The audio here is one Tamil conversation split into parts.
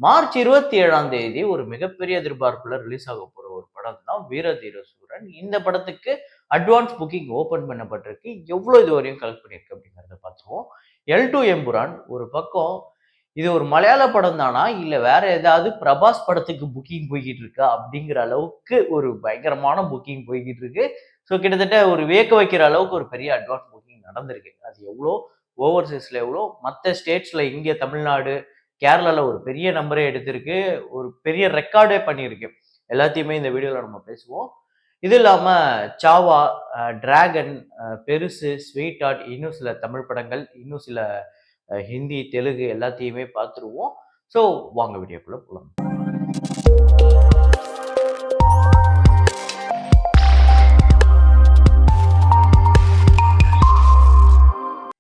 மார்ச் 27ஆம் தேதி ஒரு மிகப்பெரிய எதிர்பார்ப்புல ரிலீஸ் ஆக போற ஒரு படம் தான் வீர தீர சூரன். இந்த படத்துக்கு அட்வான்ஸ் புக்கிங் ஓப்பன் பண்ணப்பட்டிருக்கு. எவ்வளோ இதுவரையும் கலெக்ட் பண்ணியிருக்கு அப்படிங்கிறத பார்த்துருவோம். எல்2 எம்புரான் ஒரு பக்கம் இது ஒரு மலையாள படம் தானா? இல்ல வேற ஏதாவது பிரபாஸ் படத்துக்கு புக்கிங் போய்க்கிட்டு இருக்கா? அப்படிங்கிற அளவுக்கு ஒரு பயங்கரமான புக்கிங் போய்க்கிட்டு இருக்கு. ஸோ கிட்டத்தட்ட ஒரு வியக்க வைக்கிற அளவுக்கு ஒரு பெரிய அட்வான்ஸ் புக்கிங் நடந்திருக்கு. அது எவ்வளோ? ஓவர்சீஸ்ல எவ்வளோ? மத்த ஸ்டேட்ஸ்ல இங்க தமிழ்நாடு, கேரளால ஒரு பெரிய நம்பரே எடுத்திருக்கு. ஒரு பெரிய ரெக்கார்டே பண்ணியிருக்கு. எல்லாத்தையுமே இந்த வீடியோல நம்ம பேசுவோம். இது இல்லாம சாவா, டிராகன், பெருசு, ஸ்வீட் ஹார்ட் இன்னும் சில தமிழ் படங்கள், இன்னும் சில ஹிந்தி, தெலுங்கு எல்லாத்தையுமே பார்த்துருவோம். ஸோ வாங்க வீடியோக்குள்ள போலாம்.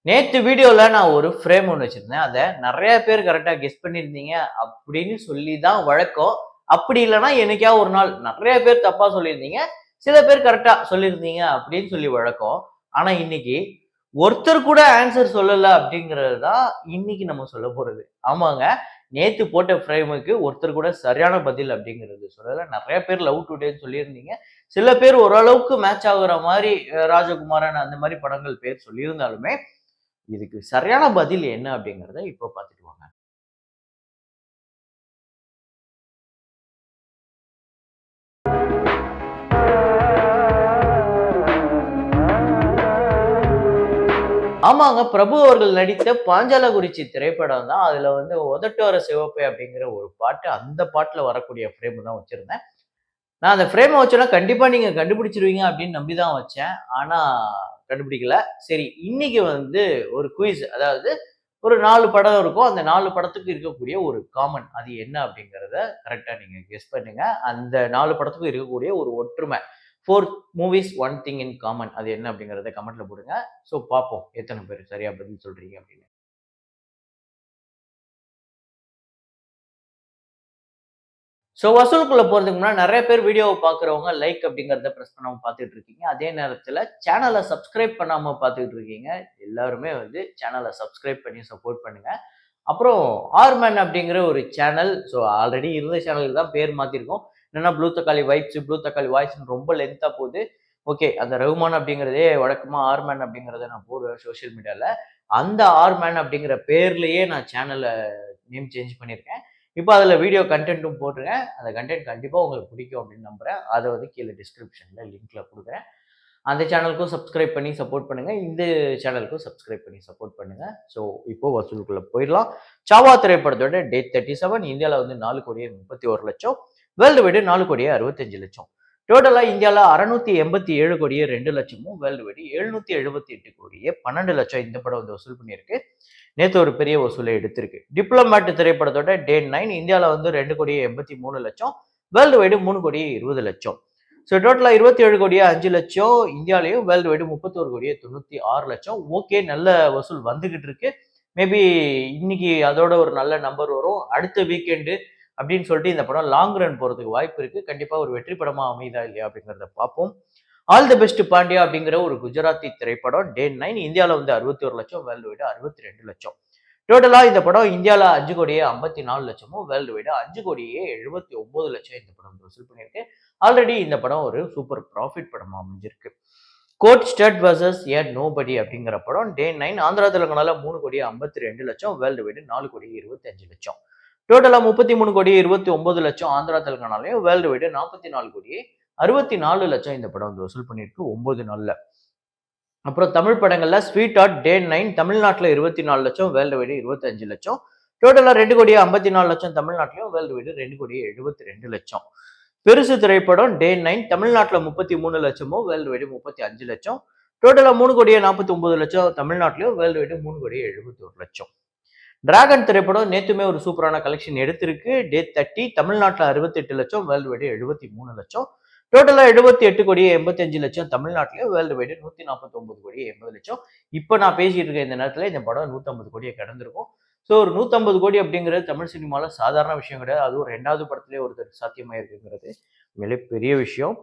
நேத்து வீடியோல நான் ஒரு ஃப்ரேம் ஒண்ணு வச்சிருந்தேன். அத நெறைய பேர் கரெக்ட்டா கெஸ் பண்ணியிருந்தீங்க அப்படின்னு சொல்லி தான் வழக்கம். அப்படி இல்லன்னா என்னைக்காவது ஒரு நாள் நெறைய பேர் தப்பா சொல்லியிருந்தீங்க. சில பேர் கரெக்ட்டா சொல்லியிருந்தீங்க அப்படின்னு சொல்லி வழக்கம். ஆனா இன்னைக்கு ஒருத்தர் கூட ஆன்சர் சொல்லல அப்படிங்கிறது தான் இன்னைக்கு நம்ம சொல்ல போறது. ஆமாங்க. நேத்து போட்ட ஃப்ரேமுக்கு ஒருத்தர் கூட சரியான பதில் அப்படிங்கிறது சொல்லல. நெறைய பேர் லவ் டுடேன்னு சொல்லியிருந்தீங்க. சில பேர் ஓரளவுக்கு மேட்ச் ஆகுற மாரி ராஜகுமாரன் அந்த மாரி படங்கள் பேர் சொல்லியிருந்தாலுமே இதுக்கு சரியான பதில் என்ன அப்படிங்கிறத இப்போ பார்த்துட்டு வாங்க. ஆமாங்க. பிரபு அவர்கள் நடித்த பாஞ்சாலங்குறிச்சி திரைப்படம் தான். அதுல வந்து "உதட்டோர சிவப்பே" அப்படிங்கிற ஒரு பாட்டு, அந்த பாட்டுல வரக்கூடிய ஃப்ரேம் தான் வச்சிருந்தேன். நான் அந்த ஃப்ரேம வச்சோனே கண்டிப்பா நீங்க கண்டுபிடிச்சுருவீங்க அப்படின்னு நம்பி தான் வச்சேன். ஆனா கண்டுபிடிக்கல. சரி, இன்னைக்கு வந்து ஒரு குயிஸ். அதாவது ஒரு 4 படம் இருக்கும். அந்த 4 படத்துக்கு இருக்கக்கூடிய ஒரு காமன். அது என்ன அப்படிங்கிறத கரெக்ட்டா நீங்க கெஸ் பண்ணுங்க. அந்த 4 படத்துக்கும் இருக்கக்கூடிய ஒரு ஒற்றுமை. 4 movies one thing in common. அது என்ன அப்படிங்கிறத கமெண்ட்ல போடுங்க. ஸோ பார்ப்போம் எத்தன பேர் சரியா பதில் சொல்றீங்க அப்படின்னு. ஸோ வசூலுக்குள்ள போறதுக்கு முன்னாடி நெறைய பேர் வீடியோவ பார்க்குறவங்க லைக் அப்படிங்கிறத பிரஸ் பண்ணாம பார்த்துட்டு இருக்கீங்க. அதே நேரத்தில சேனல சப்ஸ்கிரைப் பண்ணாம பார்த்துட்டு இருக்கீங்க. எல்லாருமே வந்து சேனல சப்ஸ்கிரைப் பண்ணி சப்போர்ட் பண்ணுங்க. அப்புறம் ஆர்மேன் அப்படிங்கிற ஒரு சேனல். ஸோ ஆல்ரெடி இருந்த சேனலுக்கு தான் பேர் மாத்திருக்கோம். என்னன்னா ப்ளூ தக்காளி வைப்ஸ், ப்ளூ தக்காளி வாய்ஸ்ன்னு ரொம்ப லென்த்தா போகுது. ஓகே. அந்த ரகுமான் அப்படிங்கிறதே வழக்கமா ஆர்மேன் அப்படிங்கிறத நான் போடுவேன் சோசியல் மீடியால. அந்த ஆர்மேன் அப்படிங்கிற பேர்லயே நான் சேனல நேம் சேஞ்ச் பண்ணியிருக்கேன். இப்போ அதில வீடியோ கன்டென்ட்டும் போட்டிருக்கேன். அந்த கன்டென்ட் கண்டிப்பா உங்களுக்கு பிடிக்கும் அப்படின்னு நம்புறேன். அத வந்து கீழ டிஸ்கிரிப்ஷன்ல லிங்க்ல குடுக்குறேன். அந்த சேனலுக்கும் சப்ஸ்கிரைப் பண்ணி சப்போர்ட் பண்ணுங்க. இந்த சேனலுக்கும் சப்ஸ்கிரைப் பண்ணி சப்போர்ட் பண்ணுங்க. ஸோ இப்போ வசூலுக்குள்ள போயிரலாம். சாவா திரைப்படத்தோட டேட் 37 இந்தியால வந்து 4,31,00,000. World wide 4,65,00,000. டோட்டலா இந்தியால 687,02,00,000 வேர்ல்டு வைடு 778,12,00,000 இந்த படம் வந்து வசூல் பண்ணியிருக்கு. நேத்து ஒரு பெரிய வசூலை எடுத்திருக்கு. டிப்ளமேட் திரைப்படத்தோட டே 9 இந்தியால வந்து 2,83,00,000. World wide 3,20,00,000. ஸோ டோட்டலா 27,05,00,000 இந்தியாலயும், வேர்ல்டு வைடு 31,96,00,000. ஓகே, நல்ல வசூல் வந்துகிட்டு இருக்கு. மேபி இன்னைக்கு அதோட ஒரு நல்ல நம்பர் வரும். அடுத்த வீக்கெண்டு அப்படின்னு சொல்லிட்டு இந்த படம் லாங் ரன் போறதுக்கு வாய்ப்பு இருக்கு. கண்டிப்பா ஒரு வெற்றி படமா அமையுதா இல்லையா அப்படிங்கிறத பார்ப்போம். ஆல் தி பெஸ்ட் பாண்டியா அப்படிங்கிற ஒரு குஜராத்தி திரைப்படம் டே 9 இந்தியால வந்து 61,00,000, வேர்ல்டு வைடு 62,00,000. டோட்டலா இந்த படம் இந்தியால 5,54,00,000, வேர்ல்டு வைடு 5,79,00,000 இந்த படம் வசூல் பண்ணியிருக்கு. ஆல்ரெடி இந்த படம் ஒரு சூப்பர் ப்ராஃபிட் படமா அமைஞ்சிருக்கு. கோட் ஸ்டட் வர்சஸ் ஏ நோபடி அப்படிங்கிற படம் டே 9 ஆந்திரா தெலுங்கானால 3,52,00,000, வேர்ல்டு வைடு 4,25,00,000. டோட்டலா 33,29,00,000 ஆந்திரா தெலுங்கானாலையும், வேர்ல்டு வைடு 44,64,00,000 இந்த படம் வந்து வசூல் பண்ணியிருக்கு 9 நாள்ல. அப்புறம் தமிழ் படங்கள்ல ஸ்வீட் ஹார்ட் டே 9 தமிழ்நாட்டுல 24,00,000, வேர்ல்டு வைடு 25,00,000. டோட்டலா 2,54,00,000 தமிழ்நாட்டிலும், வேர்ல்டு வைடு 2,72,00,000. பெருசு திரைப்படம் டே 9 தமிழ்நாட்டுல 33,00,000, வேர்ல்டு வைடு 35,00,000. டோட்டலா 3,49,00,000 தமிழ்நாட்டிலும், வேர்ல்டு வைடு 3,71,00,000. டிராகன் திரைப்படம் நேத்துமே ஒரு சூப்பரான கலெக்ஷன் எடுத்திருக்கு. டே 30 தமிழ்நாட்டுல 68,00,000, வேர்ல்டு வைடு 73,00,000. டோட்டலா 78,85,00,000 தமிழ்நாட்டிலயும், வேர்ல்டு வைடு 149,80,00,000. இப்ப நான் பேசிட்டு இருக்க இந்த நேரத்துல இந்த படம் 150 கோடிய கடந்திருக்கும். ஸோ ஒரு 150 கோடி அப்படிங்கிறது தமிழ் சினிமால சாதாரண விஷயம் கிடையாது. அதுவும் 2வது படத்திலேயே ஒருத்தருக்கு சாத்தியமாயிருக்குங்கிறது உண்மையிலே பெரிய விஷயம்.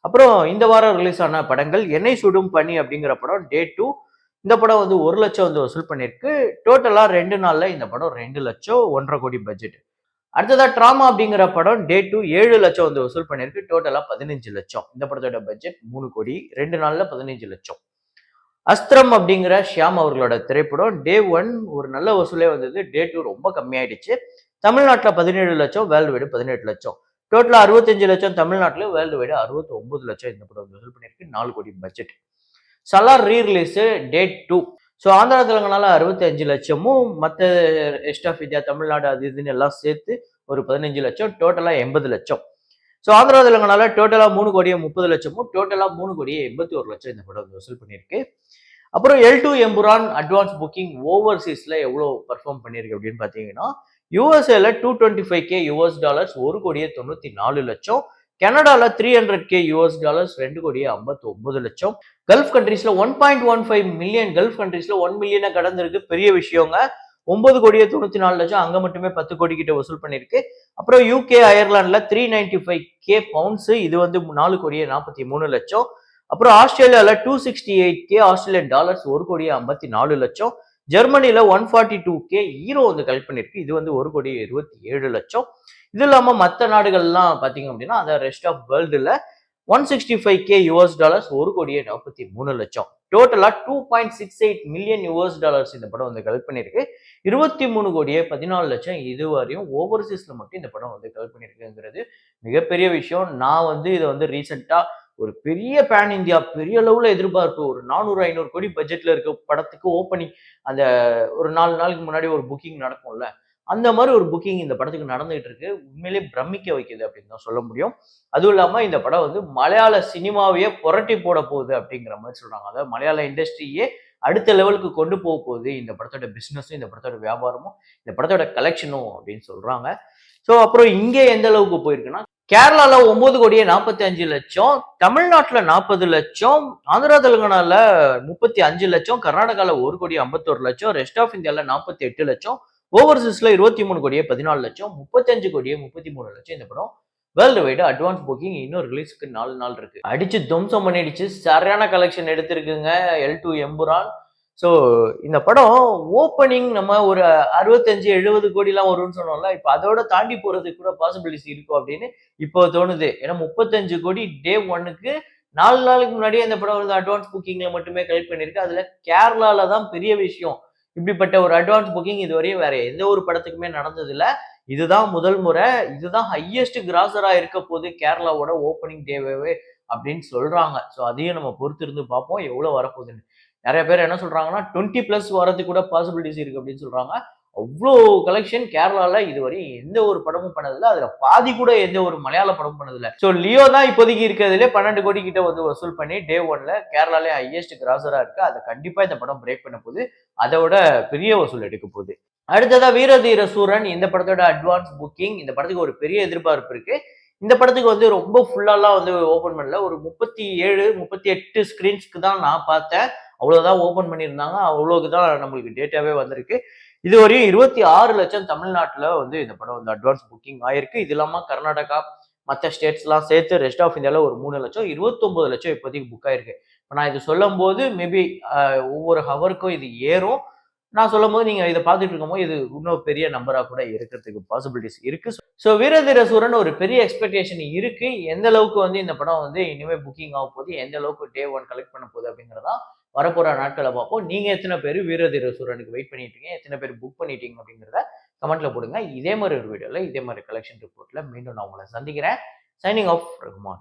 அப்புறம் இந்த வாரம் ரிலீஸ் ஆன படங்கள் எண்ணெய் சுடும் பனி அப்படிங்கிற படம் டே 2 இந்த படம் வந்து 1,00,000 வந்து வசூல் பண்ணியிருக்கு. டோட்டலா 2 நாள்ல இந்த படம் 2,00,000 1,50,000 கோடி பட்ஜெட். அடுத்ததா ட்ராமா அப்படிங்கிற படம் டே 2 7 லட்சம் வந்து வசூல் பண்ணியிருக்கு. டோட்டலா 15 லட்சம். இந்த படத்தோட பட்ஜெட் 3 கோடி. 2 நாள்ல 15 லட்சம். அஸ்திரம் அப்படிங்கிற ஷியாம் அவர்களோட திரைப்படம் டே 1 ஒரு நல்ல வசூலே வந்தது. டே 2 ரொம்ப கம்மியாயிடுச்சு. தமிழ்நாட்டுல 17 லட்சம், வேர்ல்டு வைடு 18 லட்சம். டோட்டலா 65 லட்சம் தமிழ்நாட்டுல, வேர்ல்டு வைடு 69 லட்சம் இந்த படம் வசூல் பண்ணியிருக்கு. 4 கோடி பட்ஜெட். சலார் ரீ ரிலீஸ் டே 2. ஸோ ஆந்திரா தெலுங்கானால 65 லட்சமும், மற்ற ரெஸ்ட் ஆஃப் இந்தியா, தமிழ்நாடு அது இதுன்னு எல்லாம் சேர்த்து ஒரு 15 லட்சம், டோட்டலா 80 லட்சம். ஸோ ஆந்திரா தெலுங்கானால டோட்டலா 3 கோடியே 30 லட்சமும், டோட்டலா 3 கோடியே 81 லட்சம் இந்த படம் வசூல் பண்ணியிருக்கு. அப்புறம் L2 எம்புரான் அட்வான்ஸ் புக்கிங் ஓவர்சீஸ்ல எவ்வளோ பர்ஃபார்ம் பண்ணியிருக்கு அப்படின்னு பார்த்தீங்கன்னா, யூஎஸ்ஏல 225K யுஎஸ் டாலர்ஸ் 1 கோடியே 94 லட்சம், கனடால 300K யுஎஸ் டாலர்ஸ் 2 கோடியே 59 லட்சம், கல்ஃப் கண்ட்ரீஸ்ல 1.15 மில்லியன், கல்ஃப் கண்ட்ரீஸ்ல 1 மில்லியனை கடந்திருக்கு. பெரிய விஷயங்க. 9 கோடியே 94 லட்சம், அங்க மட்டுமே 10 கோடி கிட்ட வசூல் பண்ணிருக்கு. அப்புறம் யூகே அயர்லாந்துல 395K பவுண்ட்ஸ், இது வந்து 4 கோடியே 43 லட்சம். அப்புறம் ஆஸ்திரேலியால 268K ஆஸ்திரேலியன் டாலர்ஸ் 1 கோடியே 54 லட்சம். ஜெர்மனில 142K ஈரோ வந்து கலெக்ட் பண்ணிருக்கு. இது வந்து 1 கோடியே 27 லட்சம். இது இல்லாம மற்ற நாடுகள்லாம் பாத்தீங்க அப்படின்னா, அந்த ரெஸ்ட் ஆஃப் வேர்ல்டுல 165K யுஎஸ் டாலர்ஸ் 1 கோடியே 43 லட்சம். டோட்டலா 2.68 மில்லியன் யுஎஸ் டாலர்ஸ் இந்த படம் வந்து கலெக்ட் பண்ணிருக்கு. 23 கோடியே 14 லட்சம் இதுவரையும் ஓவர்சீஸ்ல மட்டும் இந்த படம் வந்து கலெக்ட் பண்ணிருக்குங்கிறது மிகப்பெரிய விஷயம். நான் வந்து இதை வந்து ரீசெண்டா ஒரு பெரிய பேன் இந்தியா, பெரிய அளவுல எதிர்பார்ப்பு, ஒரு 400 500 கோடி பட்ஜெட்ல இருக்க படத்துக்கு ஓப்பனிங் அந்த ஒரு 4 நாளுக்கு முன்னாடி ஒரு புக்கிங் நடக்கும்ல, அந்த மாதிரி ஒரு புக்கிங் இந்த படத்துக்கு நடந்துகிட்டு இருக்கு. உண்மையிலேயே பிரமிக்க வைக்குது அப்படின்னு தான் சொல்ல முடியும். அதுவும் இல்லாம இந்த படம் வந்து மலையாள சினிமாவையே புரட்டி போட போகுது அப்படிங்கிற மாதிரி சொல்றாங்க. அதாவது மலையாள இண்டஸ்ட்ரியே அடுத்த லெவலுக்கு கொண்டு போக போகுது இந்த படத்தோட பிசினஸும், இந்த படத்தோட வியாபாரமும், இந்த படத்தோட கலெக்ஷனும் அப்படின்னு சொல்றாங்க. ஸோ அப்புறம் இங்கே எந்த அளவுக்கு போயிருக்குன்னா, கேரளால 9 கோடியே 45 லட்சம், தமிழ்நாட்டுல 40 லட்சம், ஆந்திரா தெலுங்கானால 35 லட்சம், கர்நாடகால 1 கோடி 51 லட்சம், ரெஸ்ட் ஆஃப் இந்தியால 48 லட்சம், ஓவர்சீஸ்ல 23 கோடியே 14 லட்சம், 35 கோடியே 33 லட்சம் இந்த படம் வேர்ல்டு வைடு அட்வான்ஸ் புக்கிங். இன்னும் ரிலீஸ்க்கு 4 நாள் இருக்கு. அடிச்சு துவம்சம் பண்ணிடுச்சு. சரியான கலெக்ஷன் எடுத்திருக்குங்க L2 எம்புரான். ஸோ இந்த படம் ஓப்பனிங் நம்ம ஒரு 65 70 கோடிலாம் வரும்னு சொன்னோம்ல, இப்போ அதோட தாண்டி போறதுக்கு கூட பாசிபிலிட்டிஸ் இருக்கும் அப்படின்னு இப்போ தோணுது. ஏன்னா 35 கோடி டே 1க்கு 4 நாளுக்கு முன்னாடியே இந்த படம் வந்து அட்வான்ஸ் புக்கிங்ல மட்டுமே கலெக்ட் பண்ணிருக்கு. அதுல கேரளால தான் பெரிய விஷயம். இப்படிப்பட்ட ஒரு அட்வான்ஸ் புக்கிங் இதுவரையும் வேற எந்த ஒரு படத்துக்குமே நடந்தது இல்ல. இதுதான் முதல் முறை. இதுதான் ஹையஸ்ட் கிராசரா இருக்க போது கேரளாவோட ஓப்பனிங் டேவே அப்படின்னு சொல்றாங்க. ஸோ அதையும் நம்ம பொறுத்து இருந்து பார்ப்போம் எவ்வளவு வரப்போகுதுன்னு. நிறைய பேர் என்ன சொல்றாங்கன்னா 20+ வரதுக்கு கூட பாசிபிலிட்டிஸ் இருக்கு அப்படின்னு சொல்றாங்க. அவ்வளோ கலெக்ஷன் கேரளால இதுவரை எந்த ஒரு படமும் பண்ணதில்ல. அதுல பாதி கூட எந்த ஒரு மலையாள படமும் பண்ணதில்ல. ஸோ லியோ தான் இப்போதைக்கு இருக்கிறதுலே 12 கோடி கிட்ட வந்து வசூல் பண்ணி டே 1ல கேரளாலே ஹையஸ்ட் கிராசரா இருக்கு. அதை கண்டிப்பா இந்த படம் பிரேக் பண்ண போகுது. அதோட பெரிய வசூல் எடுக்க போகுது. அடுத்ததா வீரதீர சூரன் இந்த படத்தோட அட்வான்ஸ் புக்கிங். இந்த படத்துக்கு ஒரு பெரிய எதிர்பார்ப்பு இருக்கு. இந்த படத்துக்கு வந்து ரொம்ப ஃபுல்லாலாம் வந்து ஓபன் பண்ணல. ஒரு 37 38 ஸ்கிரீன்ஸ்க்கு தான் நான் பார்த்தேன். அவ்வளவுதான் ஓபன் பண்ணியிருந்தாங்க. அவ்வளவுக்கு தான் நம்மளுக்கு டேட்டாவே வந்திருக்கு. இதுவரையும் 26 லட்சம் தமிழ்நாட்டுல வந்து இந்த படம் வந்து அட்வான்ஸ் புக்கிங் ஆயிருக்கு. இது இல்லாம கர்நாடகா, மற்ற ஸ்டேட்ஸ்லாம் சேர்த்து ரெஸ்ட் ஆஃப் இந்தியால ஒரு 3 லட்சம், 29 லட்சம் இப்போதைக்கு புக் ஆயிருக்கு. இப்போ நான் இது சொல்லும்போது மேபி ஒவ்வொரு ஹவருக்கும் இது ஏறும். நான் சொல்லும்போது நீங்க இதை பார்த்துட்டு இருக்கும்போது இது இன்னும் பெரிய நம்பரா கூட இருக்கிறதுக்கு பாசிபிலிட்டிஸ் இருக்கு. ஸோ வீரதீர சூரன் ஒரு பெரிய எக்ஸ்பெக்டேஷன் இருக்கு. எந்த அளவுக்கு வந்து இந்த படம் வந்து இனிமே புக்கிங் ஆக போகுது, எந்த அளவுக்கு டே 1 கலெக்ட் பண்ண போகுது அப்படிங்கிறதா வரப்போற நாட்களை பார்ப்போம். நீங்க எத்தனை பேர் வீரதீர சூரனுக்கு வெயிட் பண்ணிட்டு இருக்கீங்க, எத்தனை பேர் புக் பண்ணிட்டீங்க அப்படிங்கிறத கமெண்ட்ல போடுங்க. இதே மாதிரி ஒரு வீடியோல இதே மாதிரி கலெக்ஷன் ரிப்போர்ட்ல மீண்டும் நான் உங்களை சந்திக்கிறேன். Signing off Rahman.